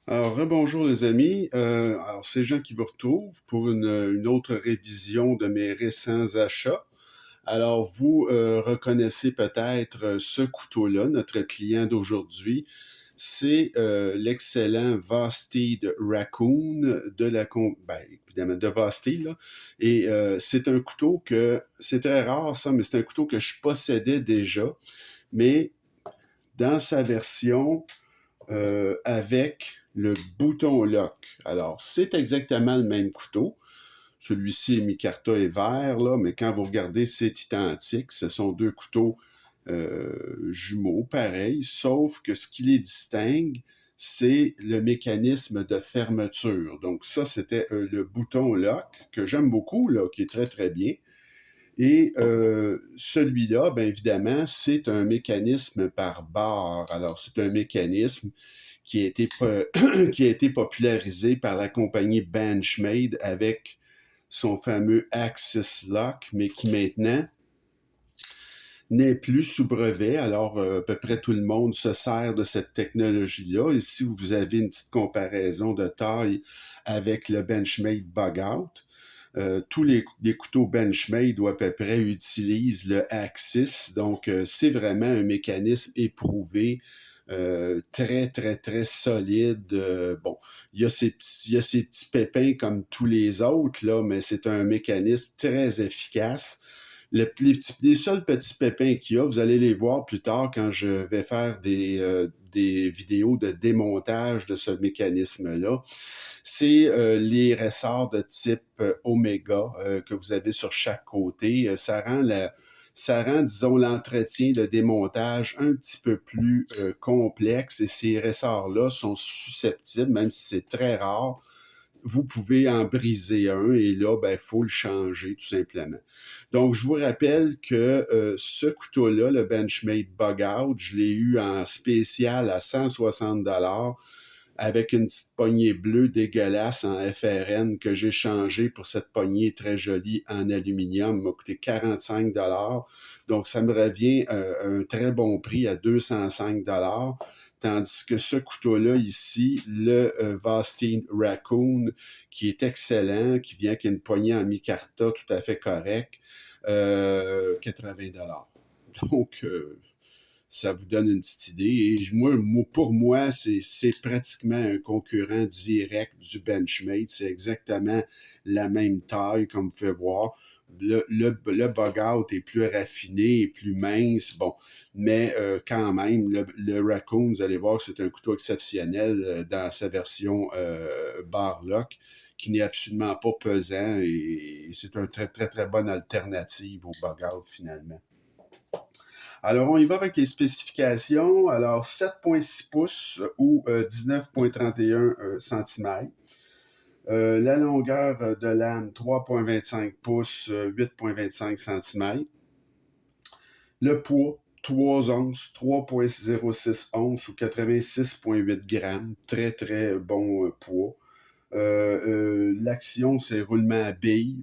Alors, rebonjour les amis. Alors, c'est Jean qui vous retrouve pour une autre révision de mes récents achats. Alors, vous reconnaissez peut-être ce couteau-là, notre client d'aujourd'hui. C'est l'excellent Vosteed Raccoon de évidemment, de Vosteed, là. Et c'est un couteau c'est très rare ça, mais c'est un couteau que je possédais déjà, mais dans sa version avec le bouton lock. Alors, c'est exactement le même couteau. Celui-ci, micarta est vert, là, mais quand vous regardez, c'est identique. Ce sont deux couteaux jumeaux, pareils, sauf que ce qui les distingue, c'est le mécanisme de fermeture. Donc ça, c'était le bouton lock, que j'aime beaucoup, là, qui est très, très bien. Et celui-là, bien évidemment, c'est un mécanisme par barre. Alors, c'est un mécanisme qui a été, qui a été popularisé par la compagnie Benchmade avec son fameux Axis Lock, mais qui maintenant n'est plus sous brevet. Alors, à peu près tout le monde se sert de cette technologie-là. Et si vous avez une petite comparaison de taille avec le Benchmade Bug Out, tous les couteaux Benchmade ou à peu près utilisent le Axis. Donc, c'est vraiment un mécanisme éprouvé, très, très, très solide. Bon, il y a ces petits pépins comme tous les autres, là, mais c'est un mécanisme très efficace. Les seuls petits pépins qu'il y a, vous allez les voir plus tard quand je vais faire des vidéos de démontage de ce mécanisme-là. C'est les ressorts de type Omega que vous avez sur chaque côté. Ça rend, disons, l'entretien de démontage un petit peu plus complexe et ces ressorts-là sont susceptibles, même si c'est très rare, vous pouvez en briser un et là, ben, il faut le changer tout simplement. Donc, je vous rappelle que ce couteau-là, le Benchmade Bug Out, je l'ai eu en spécial à 160 avec une petite poignée bleue dégueulasse en FRN que j'ai changé pour cette poignée très jolie en aluminium. M'a coûté 45 Donc, ça me revient un très bon prix à 205 Tandis que ce couteau-là ici, le Vosteed Raccoon, qui est excellent, qui vient avec une poignée en micarta tout à fait correcte, 80 Donc, ça vous donne une petite idée. Et pour moi, c'est pratiquement un concurrent direct du Benchmade. C'est exactement la même taille, comme vous pouvez voir. Le bug out est plus raffiné et plus mince, bon, mais quand même, le Raccoon, vous allez voir, c'est un couteau exceptionnel dans sa version bar lock, qui n'est absolument pas pesant et c'est une très, très, très bonne alternative au bug out finalement. Alors, on y va avec les spécifications. Alors, 7,6 pouces ou 19,31 cm. La longueur de lame, 3,25 pouces, 8,25 cm. Le poids, 3 onces, 3,06 onces ou 86,8 grammes. Très, très bon poids. L'action, c'est roulement à billes.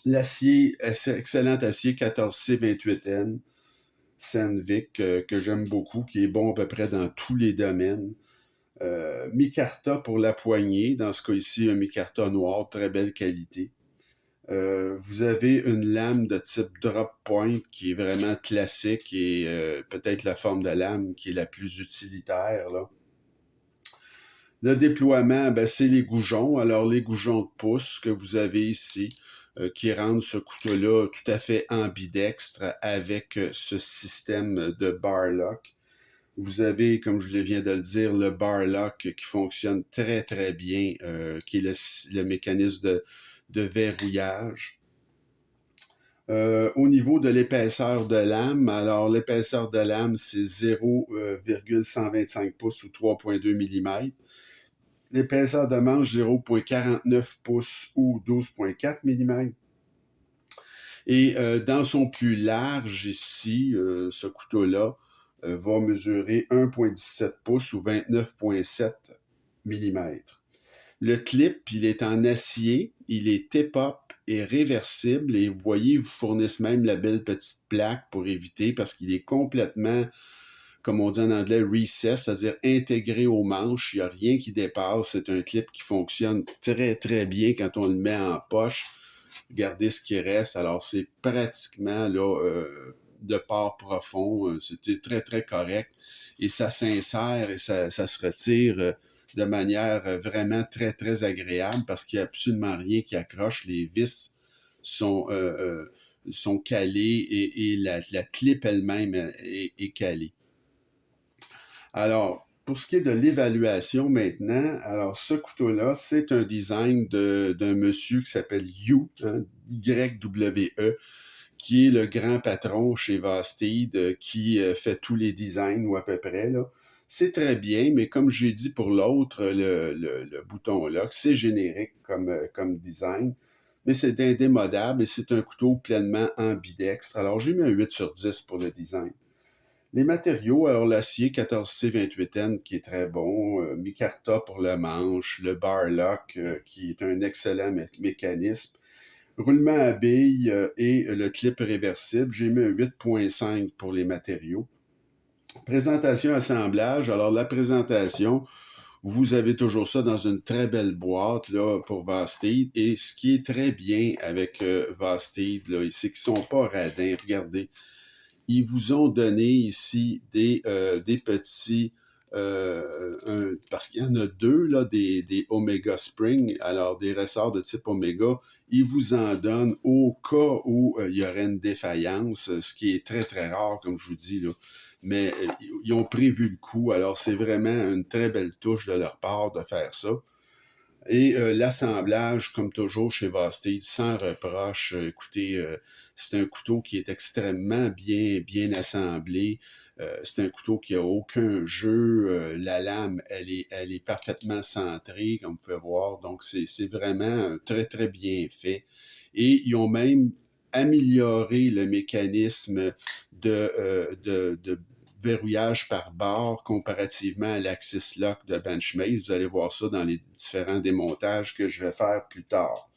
L'acier, c'est excellent acier 14C28N. Sandvik, que j'aime beaucoup, qui est bon à peu près dans tous les domaines. Micarta pour la poignée, dans ce cas ici, un micarta noir, très belle qualité. Vous avez une lame de type drop point qui est vraiment classique et peut-être la forme de lame qui est la plus utilitaire, là. Le déploiement, ben, c'est les goujons. Alors, les goujons de pouce que vous avez ici, qui rendent ce couteau-là tout à fait ambidextre avec ce système de bar lock. Vous avez, comme je viens de le dire, le bar lock qui fonctionne très, très bien, qui est le mécanisme de verrouillage. Au niveau de l'épaisseur de lame, alors l'épaisseur de lame, c'est 0,125 pouces ou 3,2 mm. L'épaisseur de manche, 0,49 pouces ou 12,4 mm. Et dans son plus large ici, ce couteau-là va mesurer 1,17 pouces ou 29,7 mm. Le clip, il est en acier, il est tip-up et réversible et vous voyez, ils vous fournissent même la belle petite plaque pour éviter parce qu'il est complètement comme on dit en anglais, recess, c'est-à-dire intégré aux manches. Il n'y a rien qui dépasse. C'est un clip qui fonctionne très, très bien quand on le met en poche. Regardez ce qui reste. Alors, c'est pratiquement là, de port profond. C'était très, très correct. Et ça s'insère et ça se retire de manière vraiment très, très agréable parce qu'il n'y a absolument rien qui accroche. Les vis sont, sont calées et la clip elle-même est calée. Alors, pour ce qui est de l'évaluation maintenant, alors ce couteau-là, c'est un design d'un monsieur qui s'appelle Yu, hein, YWE, qui est le grand patron chez Vasteed, qui fait tous les designs ou à peu près, là. C'est très bien, mais comme j'ai dit pour l'autre, le bouton lock, c'est générique comme design, mais c'est indémodable et c'est un couteau pleinement ambidextre. Alors j'ai mis un 8 sur 10 pour le design. Les matériaux, alors l'acier 14C28N qui est très bon, micarta pour le manche, le bar lock qui est un excellent mécanisme, roulement à billes et le clip réversible. J'ai mis un 8.5 pour les matériaux. Présentation assemblage, alors la présentation, vous avez toujours ça dans une très belle boîte là, pour Vasteed. Et ce qui est très bien avec Vasteed, c'est qu'ils ne sont pas radins. Regardez, ils vous ont donné ici des petits, parce qu'il y en a deux, là, des Omega Spring, alors des ressorts de type Omega, ils vous en donnent au cas où il y aurait une défaillance, ce qui est très, très rare, comme je vous dis, là. Mais ils ont prévu le coup, alors c'est vraiment une très belle touche de leur part de faire ça. Et l'assemblage, comme toujours chez Vasteed, sans reproche. Écoutez, c'est un couteau qui est extrêmement bien assemblé. C'est un couteau qui a aucun jeu. La lame, elle est parfaitement centrée, comme vous pouvez voir. Donc, c'est vraiment très, très bien fait. Et ils ont même amélioré le mécanisme de verrouillage par barre comparativement à l'Axis Lock de Benchmade. Vous allez voir ça dans les différents démontages que je vais faire plus tard.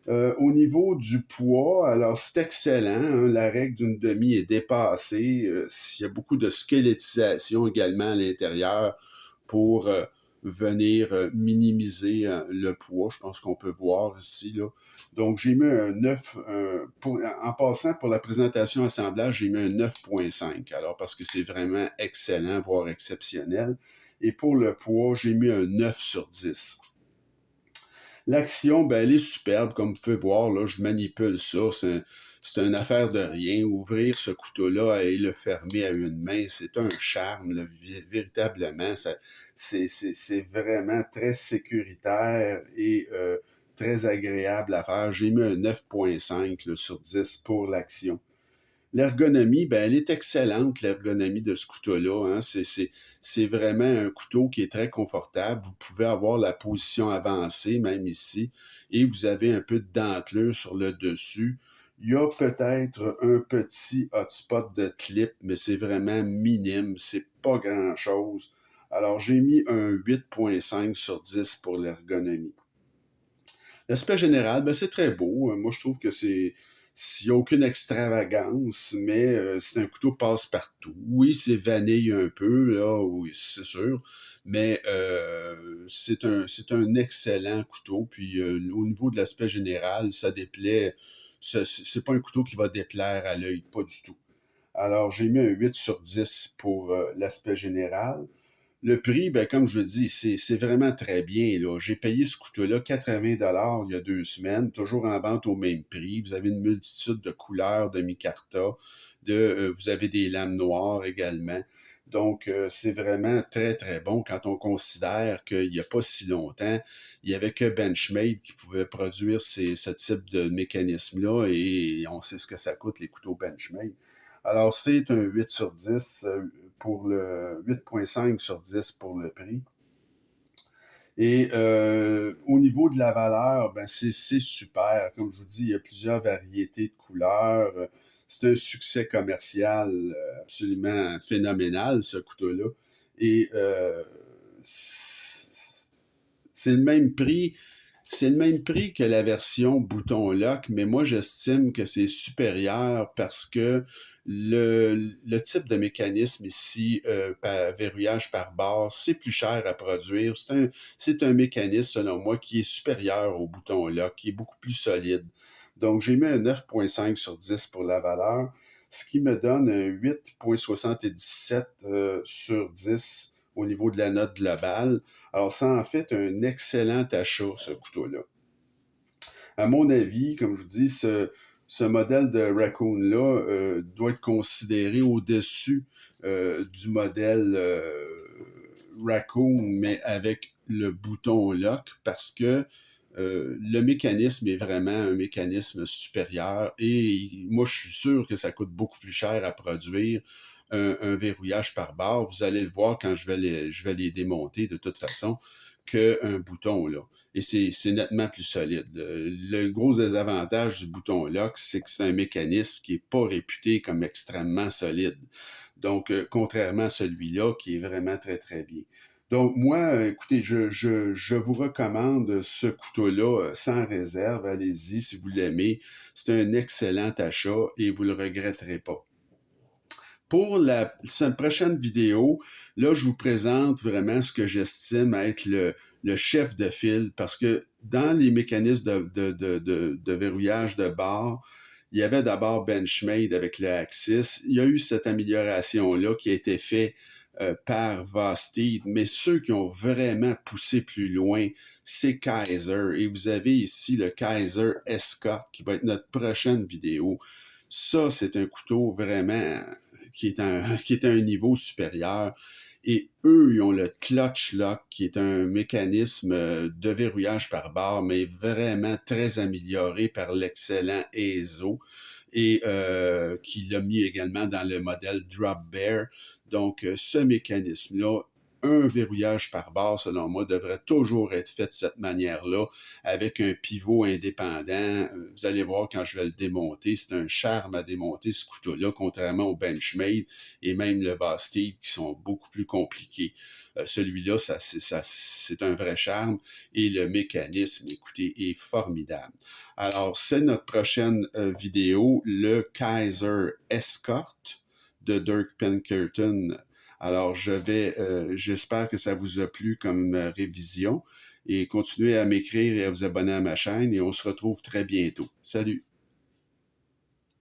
Au niveau du poids, alors c'est excellent. Hein, la règle d'une demi est dépassée. Il y a beaucoup de squelettisation également à l'intérieur pour venir minimiser le poids. Je pense qu'on peut voir ici, là. Donc, j'ai mis un 9, en passant pour la présentation assemblage, j'ai mis un 9.5, alors parce que c'est vraiment excellent, voire exceptionnel. Et pour le poids, j'ai mis un 9 sur 10. L'action, ben, elle est superbe, comme vous pouvez voir, là, je manipule ça, c'est une affaire de rien. Ouvrir ce couteau-là et le fermer à une main, c'est un charme, là, véritablement. C'est vraiment très sécuritaire et très agréable à faire. J'ai mis un 9.5 là, sur 10 pour l'action. L'ergonomie, ben, elle est excellente, l'ergonomie de ce couteau-là. Hein. C'est vraiment un couteau qui est très confortable. Vous pouvez avoir la position avancée, même ici, et vous avez un peu de dentelure sur le dessus. Il y a peut-être un petit hotspot de clip, mais c'est vraiment minime. C'est pas grand-chose. Alors, j'ai mis un 8.5 sur 10 pour l'ergonomie. L'aspect général, ben, c'est très beau. Moi, je trouve que s'il n'y a aucune extravagance, mais c'est un couteau passe-partout. Oui, c'est vanille un peu, là, oui, c'est sûr, mais c'est un excellent couteau. Puis au niveau de l'aspect général, ça déplaît. C'est pas un couteau qui va déplaire à l'œil, pas du tout. Alors, j'ai mis un 8 sur 10 pour l'aspect général. Le prix, ben, comme je le dis, c'est vraiment très bien, là. J'ai payé ce couteau-là 80 $ il y a 2 semaines, toujours en vente au même prix. Vous avez une multitude de couleurs, de micarta, vous avez des lames noires également. Donc, c'est vraiment très, très bon quand on considère qu'il n'y a pas si longtemps, il n'y avait que Benchmade qui pouvait produire ce type de mécanisme-là et on sait ce que ça coûte, les couteaux Benchmade. Alors, c'est un 8 sur 10 pour le 8.5 sur 10 pour le prix. Et au niveau de la valeur, ben c'est super. Comme je vous dis, il y a plusieurs variétés de couleurs. C'est un succès commercial absolument phénoménal, ce couteau-là. Et c'est le même prix. C'est le même prix que la version bouton lock, mais moi j'estime que c'est supérieur parce que Le type de mécanisme ici, verrouillage par barre, c'est plus cher à produire. C'est un mécanisme, selon moi, qui est supérieur au bouton lock, qui est beaucoup plus solide. Donc, j'ai mis un 9,5 sur 10 pour la valeur, ce qui me donne un 8,77 sur 10 au niveau de la note globale. Alors, c'est en fait un excellent achat, ce couteau-là. À mon avis, comme je vous dis, ce modèle de Raccoon-là doit être considéré au-dessus du modèle Raccoon, mais avec le bouton lock, parce que le mécanisme est vraiment un mécanisme supérieur et moi, je suis sûr que ça coûte beaucoup plus cher à produire un verrouillage par barre. Vous allez le voir quand je vais les démonter de toute façon qu'un bouton, là. Et c'est nettement plus solide. Le gros désavantage du bouton lock, c'est que c'est un mécanisme qui n'est pas réputé comme extrêmement solide. Donc, contrairement à celui-là, qui est vraiment très, très bien. Donc, moi, écoutez, je vous recommande ce couteau-là sans réserve. Allez-y si vous l'aimez. C'est un excellent achat et vous ne le regretterez pas. Pour la prochaine vidéo, là, je vous présente vraiment ce que j'estime être le chef de file, parce que dans les mécanismes de verrouillage de barre, il y avait d'abord Benchmade avec le Axis. Il y a eu cette amélioration-là qui a été faite par Vosteed, mais ceux qui ont vraiment poussé plus loin, c'est Kaiser. Et vous avez ici le Kaiser Escort qui va être notre prochaine vidéo. Ça, c'est un couteau vraiment qui est à un niveau supérieur. Et eux, ils ont le clutch lock, qui est un mécanisme de verrouillage par barre, mais vraiment très amélioré par l'excellent ESO et qui l'a mis également dans le modèle Drop Bear. Donc, ce mécanisme-là, un verrouillage par barre, selon moi, devrait toujours être fait de cette manière-là, avec un pivot indépendant. Vous allez voir quand je vais le démonter, c'est un charme à démonter ce couteau-là, contrairement au Benchmade et même le Vosteed, qui sont beaucoup plus compliqués. Celui-là, c'est un vrai charme et le mécanisme, écoutez, est formidable. Alors, c'est notre prochaine vidéo, le Kaiser Escort de Dirk Penkerton. Alors, j'espère que ça vous a plu comme révision et continuez à m'écrire et à vous abonner à ma chaîne et on se retrouve très bientôt. Salut!